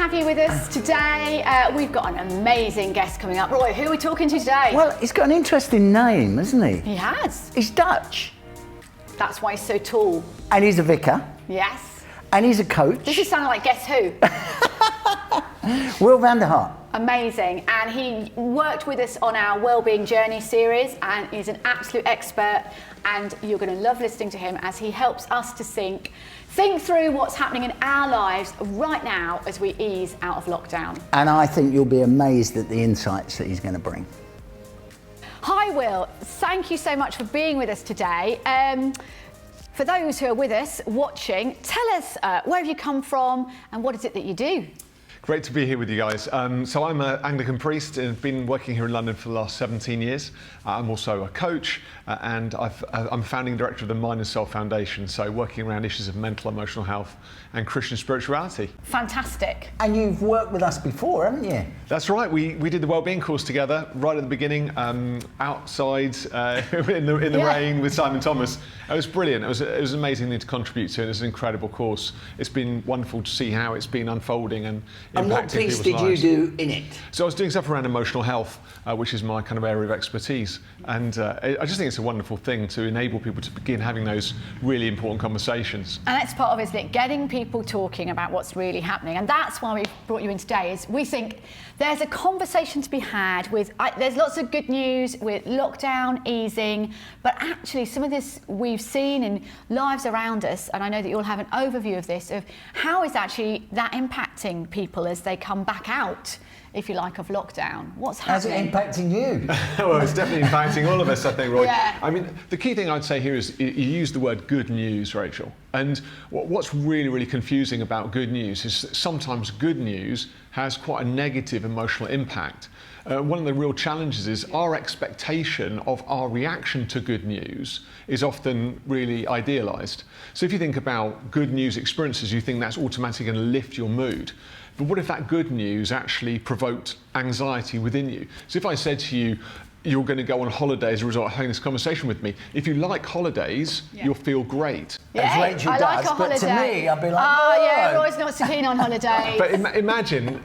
have you with us today. We've got an amazing guest coming up. Roy, who are we talking to today? Well, he's got an interesting name, hasn't he? He has. He's Dutch. That's why he's so tall. And he's a vicar. Yes. And he's a coach. This is sounding like Guess Who? Will van der Hart. Amazing. And he worked with us on our Wellbeing Journey series and he's an absolute expert, and you're going to love listening to him as he helps us to think through what's happening in our lives right now as we ease out of lockdown. And I think you'll be amazed at the insights that he's going to bring. Hi Will, thank you so much for being with us today. For those who are with us watching, tell us where have you come from and what is it that you do? Great to be here with you guys. So I'm an Anglican priest and been working here in London for the last 17 years. I'm also a coach and I'm founding director of the Mind and Soul Foundation, so working around issues of mental, emotional health and Christian spirituality. Fantastic. And you've worked with us before, haven't you? That's right, we did the Wellbeing course together right at the beginning, outside in the rain with Simon Thomas. It was brilliant, it was an amazing thing to contribute to, and it's an incredible course. It's been wonderful to see how it's been unfolding and impacting people's lives. And what piece did you do in it? So I was doing stuff around emotional health, which is my kind of area of expertise. And I just think it's a wonderful thing to enable people to begin having those really important conversations. And that's part of it, isn't it? Getting people talking about what's really happening. And that's why we've brought you in today, is we think there's a conversation to be had with, there's lots of good news with lockdown easing, but actually some of this we've seen in lives around us, and I know that you'll have an overview of this, of how is actually that impacting people as they come back out, if you like, of lockdown. What's happening? How's it impacting you? Well, it's definitely impacting all of us, I think, Roy. Yeah. I mean, the key thing I'd say here is you use the word good news, Rachel. And what's really, really confusing about good news is that sometimes good news has quite a negative emotional impact. One of the real challenges is our expectation of our reaction to good news is often really idealised. So if you think about good news experiences, you think that's automatically going to lift your mood. But what if that good news actually provoked anxiety within you? So if I said to you, you're going to go on holiday as a result of having this conversation with me. If you like holidays, you'll feel great. Yeah, As Rachel I like does, a but to holiday. me, I'd be like, oh, no. yeah, Roy's not so keen on holidays. But imagine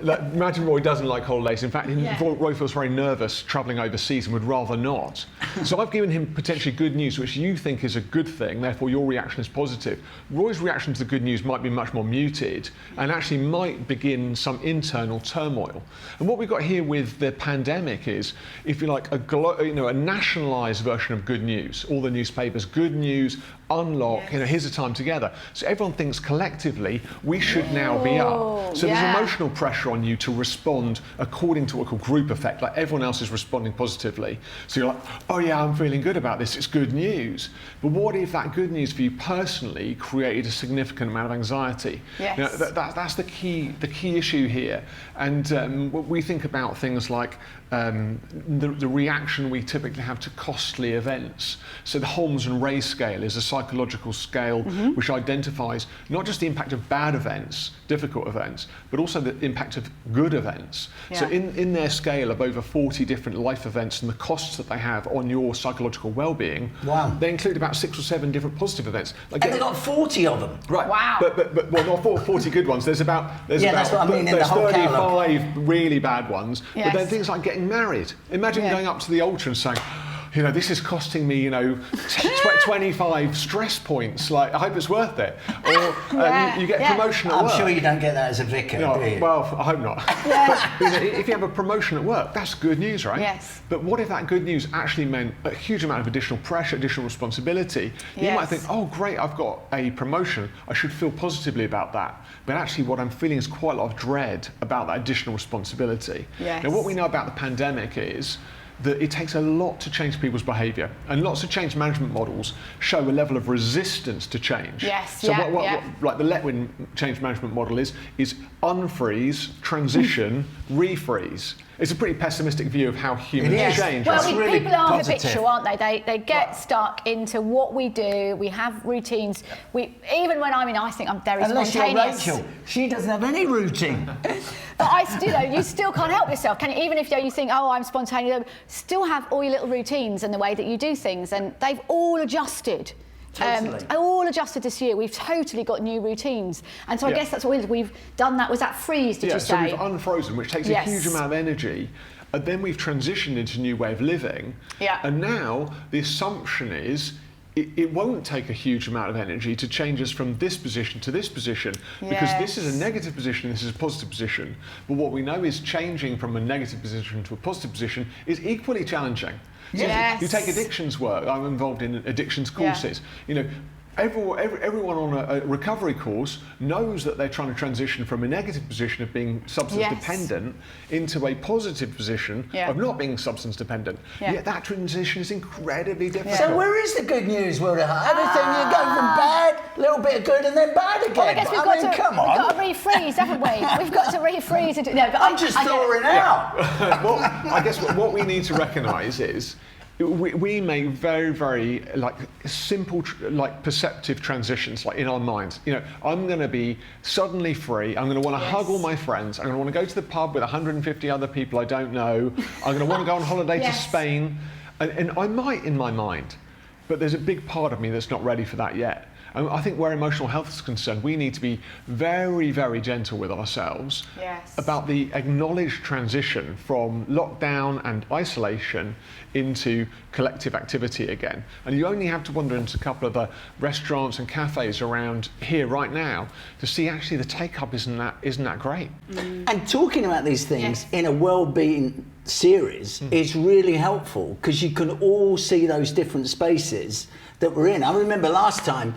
Roy doesn't like holidays. In fact, Roy feels very nervous travelling overseas and would rather not. So I've given him potentially good news, which you think is a good thing, therefore your reaction is positive. Roy's reaction to the good news might be much more muted and actually might begin some internal turmoil. And what we've got here with the pandemic is, if you like, a nationalised version of good news. All the newspapers, good news, unlock, here's a time together. So everyone thinks collectively we should now be up. So there's emotional pressure on you to respond according to what we call group effect, like everyone else is responding positively. So you're like, oh yeah, I'm feeling good about this, it's good news. But what if that good news for you personally created a significant amount of anxiety? Yes. You know, that's the key issue here. And we think about things like the reaction we typically have to costly events. So the Holmes and Ray scale is a psychological scale which identifies not just the impact of bad events, difficult events, but also the impact of good events. Yeah. So in their scale of over 40 different life events and the costs that they have on your psychological well-being, they include about 6 or 7 different positive events. And they've got 40 of them. Right. Wow. But well, not 40 good ones. There's that's what I mean, in the whole 35 really bad ones. Yes. But then things like getting married. Imagine going up to the altar and saying, you know, this is costing me, 25 stress points. Like, I hope it's worth it. Or you get a promotion at work. I'm sure you don't get that as a vicar, do you? Well, I hope not. But if you have a promotion at work, that's good news, right? Yes. But what if that good news actually meant a huge amount of additional pressure, additional responsibility? You might think, oh, great, I've got a promotion. I should feel positively about that. But actually, what I'm feeling is quite a lot of dread about that additional responsibility. Yes. Now, what we know about the pandemic is that it takes a lot to change people's behaviour, and lots of change management models show a level of resistance to change. Yes, so what like the Letwin change management model is unfreeze, transition, refreeze. It's a pretty pessimistic view of how humans change. Well, really people are positive. habitual, aren't they? They get stuck into what we do. We have routines. Even when I think I'm very Unless spontaneous. you're Rachel, she doesn't have any routine. But you still can't help yourself, can you? Even if you think, oh, I'm spontaneous, still have all your little routines and the way that you do things, and they've all adjusted Totally. All adjusted this year. We've totally got new routines. And so I guess that's what we've done that. Was that freeze, did you say? So we've unfrozen, which takes a huge amount of energy. And then we've transitioned into a new way of living. Yeah. And now the assumption is it won't take a huge amount of energy to change us from this position to this position, because this is a negative position and this is a positive position. But what we know is changing from a negative position to a positive position is equally challenging. Yes. You take addictions work. I'm involved in addictions courses. You know, everyone on a recovery course knows that they're trying to transition from a negative position of being substance dependent into a positive position of not being substance dependent. Yet that transition is incredibly difficult. So where is the good news, Will? Everything, you go from bad, a little bit of good, and then bad again. Well, I guess we've got to refreeze, haven't we? We've got to refreeze. I'm just thawing out. Well, I guess what we need to recognise is we make very, very simple, perceptive transitions, in our minds. You know, I'm going to be suddenly free. I'm going to want to hug all my friends. I'm going to want to go to the pub with 150 other people I don't know. I'm going to want to go on holiday to Spain, and I might in my mind, but there's a big part of me that's not ready for that yet. And I think where emotional health is concerned, we need to be very, very gentle with ourselves about the acknowledged transition from lockdown and isolation into collective activity again. And you only have to wander into a couple of the restaurants and cafes around here right now to see actually the take-up isn't that great. And talking about these things in a well-being series is really helpful, because you can all see those different spaces that we're in. I remember last time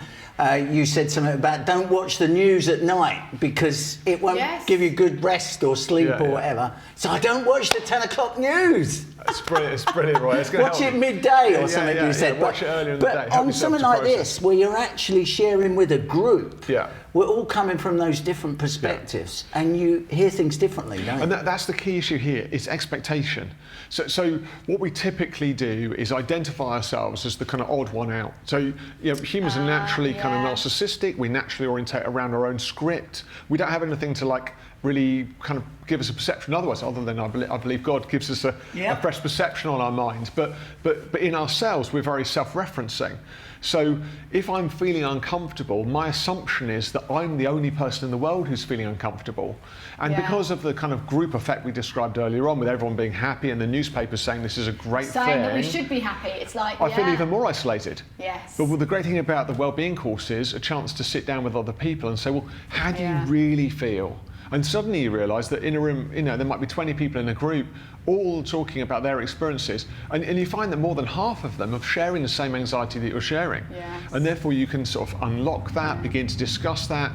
you said something about don't watch the news at night because it won't give you good rest or sleep or whatever. So I don't watch the 10 o'clock news. It's brilliant, Roy. It's watch it midday or something, you said. Watch it earlier in the day. But on something like this, where you're actually sharing with a group, we're all coming from those different perspectives, and you hear things differently, don't you? And that's the key issue here, is expectation. So what we typically do is identify ourselves as the kind of odd one out. So humans are naturally kind of narcissistic. We naturally orientate around our own script. We don't have anything to really kind of give us a perception otherwise, other than I believe God gives us a fresh perception on our minds. But in ourselves, we're very self-referencing. So if I'm feeling uncomfortable, my assumption is that I'm the only person in the world who's feeling uncomfortable. And because of the kind of group effect we described earlier on, with everyone being happy and the newspapers saying this is a great thing. Saying that we should be happy, it's like, I feel even more isolated. Yes. But the great thing about the Wellbeing course is a chance to sit down with other people and say, well, how do you really feel? And suddenly you realise that in a room, there might be 20 people in a group all talking about their experiences, and you find that more than half of them are sharing the same anxiety that you're sharing. And therefore you can sort of unlock that, begin to discuss that,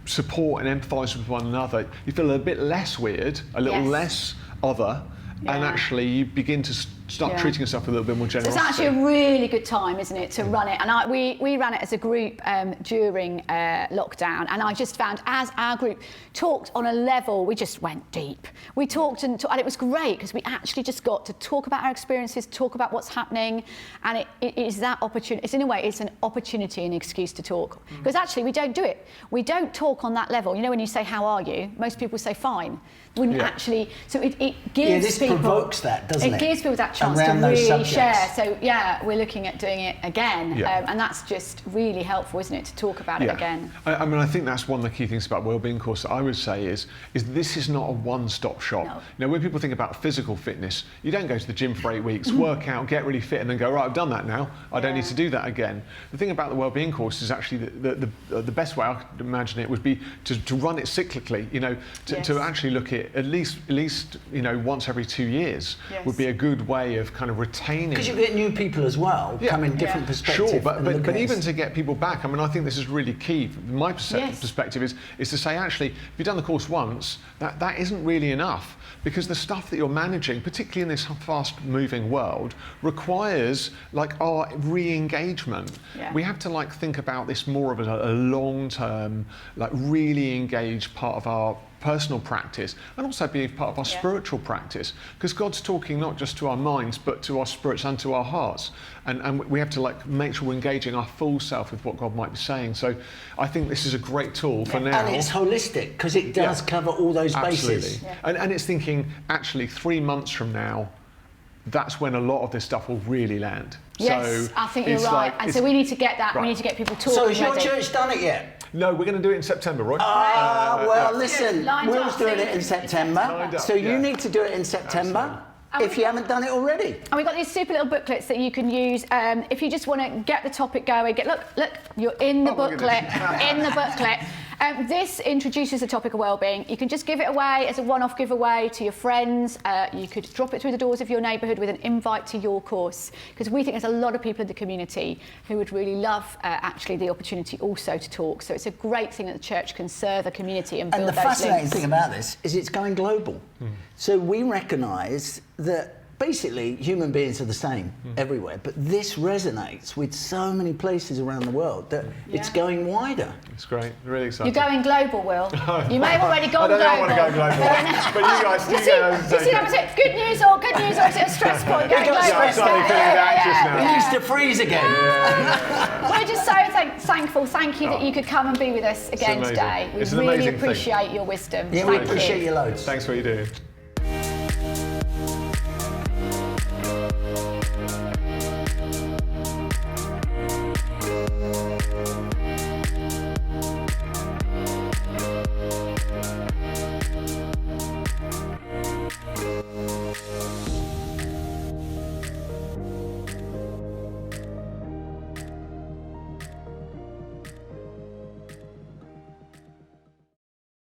support and empathise with one another. You feel a bit less weird, a little less other, and actually you begin to start treating yourself with a little bit more generosity. So it's actually a really good time, isn't it, to run it? And we ran it as a group during lockdown, and I just found as our group talked on a level, we just went deep. We talked and it was great because we actually just got to talk about our experiences, talk about what's happening, and it is that opportunity. It's in a way, it's an opportunity, an excuse to talk. Because actually we don't do it. We don't talk on that level. You know, when you say, how are you? Most people say fine. Wouldn't actually, so it gives this people... provokes that, doesn't it? It gives people that chance around to really those share. So we're looking at doing it again, and that's just really helpful, isn't it, to talk about it again? I mean, I think that's one of the key things about Wellbeing course that I would say is this is not a one-stop shop. No. Now, when people think about physical fitness, you don't go to the gym for 8 weeks, work out, get really fit, and then go, right, I've done that now. I don't need to do that again. The thing about the Wellbeing course is actually the best way I could imagine it would be to run it cyclically. To actually look at least once every 2 years would be a good way of kind of retaining. Because you get new people as well, come in different perspectives. Sure, but even to get people back, I mean, I think this is really key. From my perspective is to say, actually, if you've done the course once, that isn't really enough, because the stuff that you're managing, particularly in this fast-moving world, requires our re-engagement. We have to think about this more of a long-term, really engaged part of our personal practice, and also be part of our spiritual practice, because God's talking not just to our minds but to our spirits and to our hearts, and we have to make sure we're engaging our full self with what God might be saying. So I think this is a great tool for now, and it's holistic because it does cover all those bases. And it's thinking actually 3 months from now, that's when a lot of this stuff will really land. Yes, So I think you're it's right. like- And it's- so we need to get that. Right. We need to get people talking. So has your ready. church done it yet? No, we're going to do it in September, Roy. Well, listen, Lined Will's up, doing see? it in September, Lined up, so you yeah. need to do it in September Absolutely. if you haven't done it already. And we've got these super little booklets that you can use if you just want to get the topic going. Look, you're in the Oh, my booklet. goodness. In the booklet. This introduces the topic of wellbeing. You can just give it away as a one-off giveaway to your friends. You could drop it through the doors of your neighbourhood with an invite to your course, because we think there's a lot of people in the community who would really love actually the opportunity also to talk. So it's a great thing that the church can serve a community and build And the those fascinating links. thing about this is it's going global. So we recognise that basically human beings are the same everywhere, but this resonates with so many places around the world that it's going wider. It's great, really exciting. You're going global, Will. You may have already gone I don't global. want to go global, but you guys do You see, that was it. Good news or is it a stress point going got global? stressed out. I'm feeling anxious now. It used to freeze again. We're just so thankful. Thank you that you could come and be with us again amazing. today. We It's an really amazing thing. appreciate your wisdom. Yeah, we Thank appreciate you. you loads. Thanks for what you do.